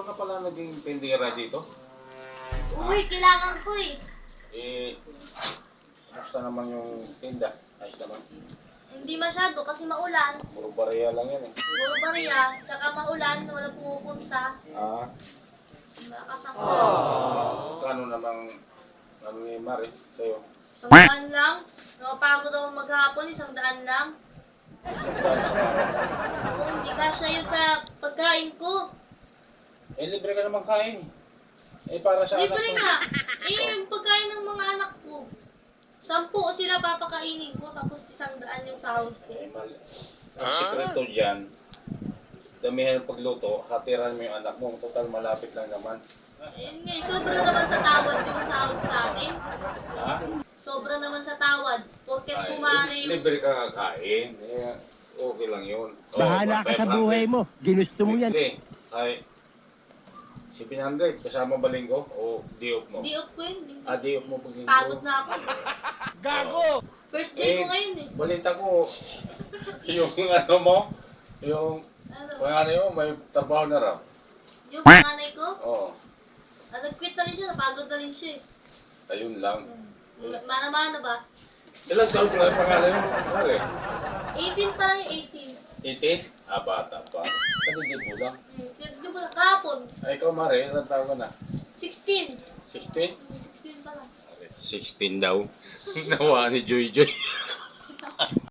Ikaw na pala naging tindera dito? Uy, kailangan ko eh. Eh, kamusta naman yung tinda? Ayos naman. Hindi masyado kasi maulan. Puro bariya lang yan eh. Puro bariya, tsaka maulan, wala pumupunta. Ah, Makasama. kano namang ano ni Mari sa'yo? 100 lang. Napapagod ako maghapon, 100 lang. Sandaan sa mga. Oo, hindi kasya yun sa pagkain ko. Eh, libre ka naman kain. Eh, para sa Libre anak ko. nga. Eh, yung pagkain ng mga anak ko. 10 sila papakainin ko, tapos 100 yung sahod ko. Eh, mali. Ang sikreto dyan, damihan ng pagluto, hatiran mo yung anak mo. Total, malapit lang naman. Ayun nga, sobra naman sa tawad yung sahod sa atin. Ha? Sobra naman sa tawad. Porket Ay, kumari yung... libre ka kakain. Eh, okay lang yun. Bahala ka sa buhay mo. Ginusto mo yan. Weekly. Ay, 700 kasama ba linggo o di-off mo? Di-off ko yun. Ah, di-off mo pag linggo. Pagod na ako. Gago! First day ko ngayon eh. Balita ko, yung ano mo, yung Ano? panganay mo, may trabaho na raw. Yung panganay ko, Oo, nag-quit na rin siya, napagod na rin siya eh. ayun lang. Mana-mana ba? Ilang taon na yung panganay mo? Mali. 18 pa lang yung 18. 18? Ah, bata pa. Kanindi mo lang. Di ba lang, kahapon. Ay, ikaw, Mare, ilang taon ka na? 16. 16? 16 pa lang. 16 daw. Nawa ni Joy Joy.